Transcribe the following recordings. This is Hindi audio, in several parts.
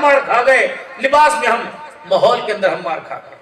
मार खा गए, लिबास में हम, माहौल के अंदर हम मार खा गए।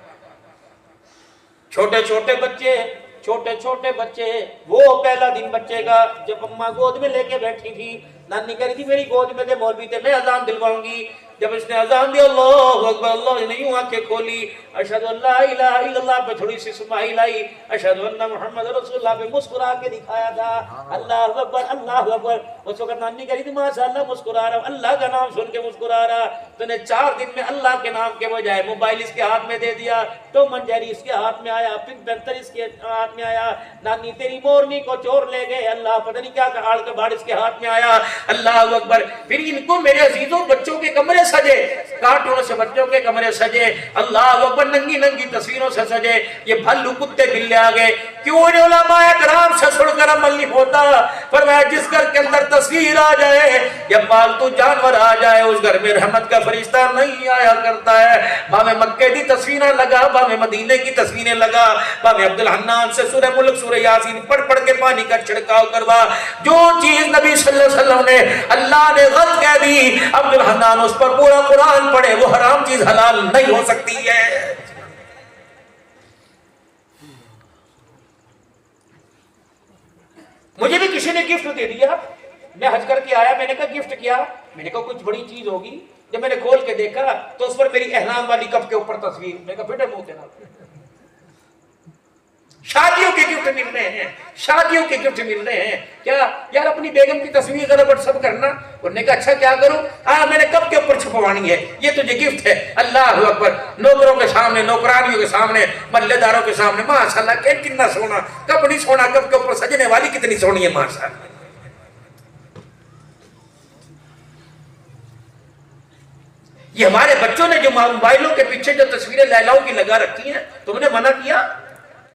छोटे छोटे बच्चे, वो पहला दिन बच्चे का जब अम्मा गोद में लेके बैठी थी, नानी कह रही थी मेरी गोद में थे मौलवी थे, मैं अजान दिलवाऊंगी। जब इसने अजान दी अल्लाह अकबर, अल्लाह ने यूं आंखें खोली, अशहदु अल्ला इलाहा इल्लल्लाह पे थोड़ी सी स्माइल आई, अशहदु अन्ना मुहम्मद रसूलुल्लाह पे मुस्कुरा के दिखाया था, अल्लाह अकबर अल्लाह अकबर। उस वक्त नानी कह रही थी माशाअल्लाह मुस्कुरा रहा, अल्लाह का नाम सुन के मुस्कुरा रहा। तूने 4 दिन में अल्लाह के नाम के बजाय मोबाइल इसके हाथ में दे दिया, टॉम एंड जेरी इसके हाथ में आया, पिंक पैंथर इसके हाथ में आया, नानी तेरी मोरनी को चोर ले गए, अल्लाह पता नहीं क्या आड़ का बाड़ इसके हाथ में आया, अल्लाह अकबर। फिर इनको मेरे अजीजों बच्चों के कमरे सजे, कार्टून से बच्चों के कमरे सजे, अल्लाह अकबर, नंगी नंगी तस्वीरों से सजे, ये भल्लू कुत्ते बिल्ले आ गए। क्यों उलमाए कराम से सुनकर अमल नहीं होता? फरमाया जिस घर के अंदर तस्वीर आ जाए या पालतू जानवर आ जाए, उस घर में रहमत का फरिश्ता नहीं आया करता है। भावे मक्के की तस्वीरें लगा, भावे मदीने की तस्वीरें लगा, भावे अब्दुल हन्नान से सूरह मुल्क सूरह यासीन पढ़ पढ़ के पानी का छिड़काव करवा, जो चीज नबी सल्लल्लाहु अलैहि वसल्लम ने अल्लाह ने गलत कह दी, अब्दुल हन्नान उस पर पूरा कुरान पढ़े, वो हराम चीज हलाल नहीं हो सकती है। मुझे भी किसी ने गिफ्ट दे दिया, मैं हज करके आया, मैंने कहा गिफ्ट किया, मैंने कहा कुछ बड़ी चीज होगी। जब मैंने खोल के देखा तो उस पर मेरी एहराम वाली कप के ऊपर तस्वीर, मैंने कहा बेटा मुंह तेरा। शादियों के गिफ्ट मिल रहे हैं, शादियों के गिफ्ट मिल रहे हैं। क्या यार अपनी बेगम की तस्वीर जरा व्हाट्सएप करना। उन्होंने कहा अच्छा क्या करूं? मैंने कब के ऊपर छपवानी है, ये तुझे गिफ्ट है। अल्लाह अकबर, नौकरों के सामने, नौकरानियों के सामने, मल्लेदारों के सामने, माशाल्लाह कितना सोना, कब नहीं सोना, कब के ऊपर सजने वाली कितनी सोनी है माशाल्लाह। ये हमारे बच्चों ने जो मोबाइलों के पीछे जो तस्वीरें लैलाओं की लगा रखी हैं, तुमने मना किया?